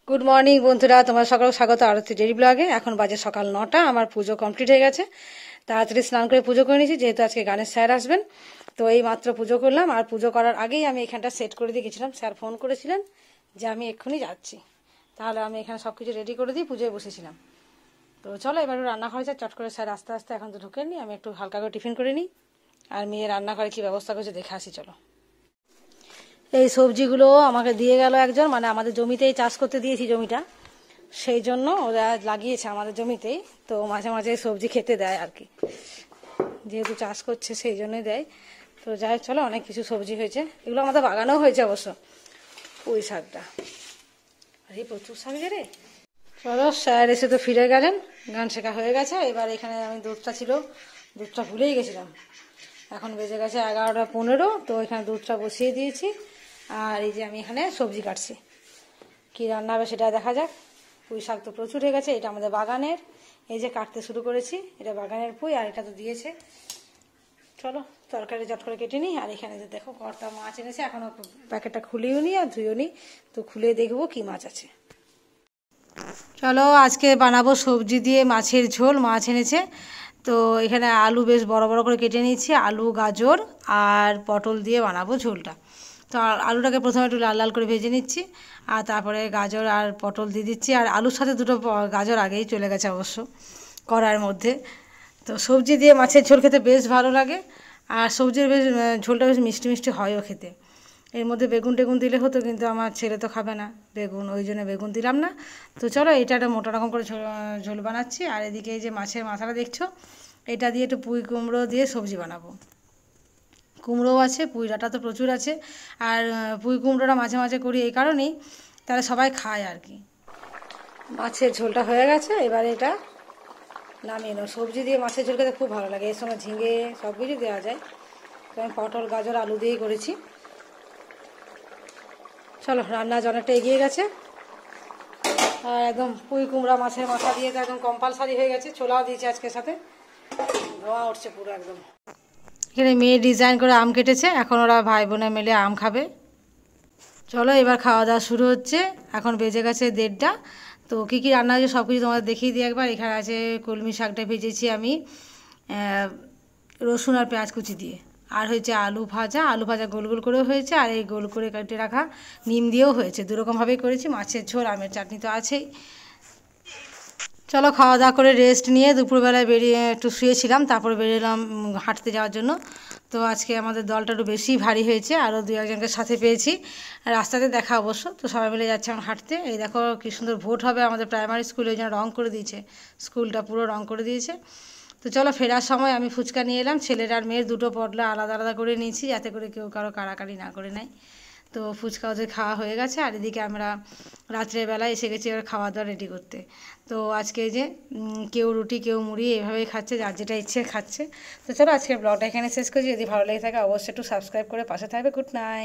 Good morning বন্ধুরা, তোমার সকাল স্বাগত আরতি ডেইলি ব্লগে। এখন বাজে সকাল 9টা। আমার পুজো কমপ্লিট হয়ে গেছে, তাড়াতাড়ি স্নান করে পুজো করে নিয়েছি, যেহেতু আজকে গানের স্যার আসবেন। তো এই মাত্র পুজো করলাম, আর পুজো করার আগেই আমি এখানটা সেট করে দিয়ে গেছিলাম। স্যার ফোন করেছিলেন যে আমি এক্ষুনি যাচ্ছি, তাহলে আমি এখানে সব কিছু রেডি করে দিয়ে পুজোয় বসেছিলাম। তো চলো এবার রান্নাঘরে যা, চট করে স্যার আস্তে আস্তে এখন তো ঢুকেননি, আমি একটু হালকা করে টিফিন করে নিই, আর মেয়ে রান্নাঘরে কী ব্যবস্থা করছে দেখে আসি। চলো। এই সবজিগুলো আমাকে দিয়ে গেল একজন, মানে আমাদের জমিতেই চাষ করতে দিয়েছি জমিটা, সেই জন্য ওরা লাগিয়েছে আমাদের জমিতেই। তো মাঝে মাঝে সবজি খেতে দেয় আর কি, যেহেতু চাষ করছে সেই জন্যই দেয়। তো যাই হোক, চলো, অনেক কিছু সবজি হয়েছে, এগুলো আমাদের বাগানেও হয়েছে অবশ্য। পুঁই শাকটা, আরে প্রচুর শাক রে। চলো, স্যার এসে তো ফিরে গেলেন, গান শেখা হয়ে গেছে। এবার এখানে আমি দুধটা ছিল, দুধটা ভুলেই গেছিলাম। এখন বেজে গেছে 11টা 15। তো এখানে দুধটা বসিয়ে দিয়েছি, আর এই যে আমি এখানে সবজি কাটছি। কী রান্না হবে সেটা দেখা যাক। পুঁই শাক তো প্রচুর হয়ে গেছে, এটা আমাদের বাগানের। এই যে কাটতে শুরু করেছি, এটা বাগানের পুঁই, আর এটা তো দিয়েছে। চলো তরকারি চট করে কেটে নিই। আর এখানে যে দেখো কর্তা মাছ এনেছে, এখনও প্যাকেটটা খুলিও নি আর ধুয়েও নি, তো খুলে দেখবো কি মাছ আছে। চলো আজকে বানাবো সবজি দিয়ে মাছের ঝোল। মাছ এনেছে, তো এখানে আলু বেশ বড় বড় করে কেটে নিয়েছি, আলু গাজর আর পটল দিয়ে বানাবো ঝোলটা। তো আলুটাকে প্রথমে একটু লাল লাল করে ভেজে নিচ্ছি, আর তারপরে গাজর আর পটল দিয়ে দিচ্ছি। আর আলুর সাথে দুটো গাজর আগেই চলে গেছে অবশ্য কড়াইয়ের মধ্যে। তো সবজি দিয়ে মাছের ঝোল খেতে বেশ ভালো লাগে, আর সবজির বেশ ঝোলটা বেশ মিষ্টি মিষ্টি হয়ও খেতে। এর মধ্যে বেগুন টেগুন দিলে হতো, কিন্তু আমার ছেলে তো খাবে না বেগুন, ওই জন্য বেগুন দিলাম না। তো চলো, এটা একটা মোটা রকম করে ঝোল বানাচ্ছি। আর এদিকে এই যে মাছের মাথাটা দেখছো, এটা দিয়ে একটু পুঁই কুমড়ো দিয়ে সবজি বানাবো। কুমড়োও আছে, পুঁই ডাঁটা তো প্রচুর আছে। আর পুঁই কুমড়োটা মাঝে মাঝে করি এই কারণেই, তাহলে সবাই খায় আর কি। মাছের ঝোলটা হয়ে গেছে, এবার এটা নামিয়ে নেব। সবজি দিয়ে মাছের ঝোল খেতে খুব ভালো লাগে, এর সঙ্গে ঝিঙে সব কিছু দেওয়া যায়। তো আমি পটল গাজর আলু দিয়েই করেছি। চলো, রান্না অনেকটা এগিয়ে গেছে, আর একদম পুঁই কুমড়া মাছের মাথা দিয়ে তো একদম কম্পালসারি হয়ে গেছে। ছোলাও দিয়েছে আজকে সাথে, ধোঁয়া উঠছে পুরো একদম। এখানে মেয়ে ডিজাইন করে আম কেটেছে, এখন ওরা ভাই বোনে মিলে আম খাবে। চলো এবার খাওয়া দাওয়া শুরু হচ্ছে। এখন বেজে গেছে 1:30। তো কী কী রান্না হয়েছে সব কিছু তোমাদের দেখিয়ে দিই একবার। এখানে আছে কলমি শাকটা ভেজেছি আমি রসুন আর পেঁয়াজ কুচি দিয়ে, আর হয়েছে আলু ভাজা। আলু ভাজা গোল গোল করেও হয়েছে, আর এই গোল করে কেটে রাখা নিম দিয়েও হয়েছে। দুরকমভাবেই করেছি। মাছের ঝোল, আমের চাটনি তো আছেই। চলো খাওয়া দাওয়া করে রেস্ট নিয়ে দুপুরবেলায় বেরিয়ে একটু শুয়েছিলাম, তারপরে বেরিয়েলাম হাঁটতে যাওয়ার জন্য। তো আজকে আমাদের দলটা একটু বেশি ভারী হয়েছে, আরও 2-1জনকে সাথে পেয়েছি, রাস্তাতে দেখা অবশ্য। তো সবাই মিলে যাচ্ছে এখন হাঁটতে। এই দেখো কী সুন্দর ভোট হবে আমাদের প্রাইমারি স্কুলে, ওই জন্য রঙ করে দিয়েছে, স্কুলটা পুরো রঙ করে দিয়েছে। তো চলো ফেরার সময় আমি ফুচকা নিয়ে এলাম, ছেলের আর মেয়ের দুটো পটলা আলাদা আলাদা করে নিয়েছি, যাতে করে কেউ কারো কাড়াকাড়ি না করে নেয়। তো ফুচকা ওদের খাওয়া হয়ে গেছে, আর এদিকে আমরা রাত্রেবেলায় এসে গেছি এবার খাওয়া দাওয়া রেডি করতে। তো আজকে যে কেউ রুটি কেউ মুড়ি এভাবেই খাচ্ছে, যার যেটা ইচ্ছে খাচ্ছে। তো চলো আজকের ব্লগটা এখানে শেষ করছি। যদি ভালো লেগে থাকে অবশ্যই একটু সাবস্ক্রাইব করে পাশে থাকবে। Good night.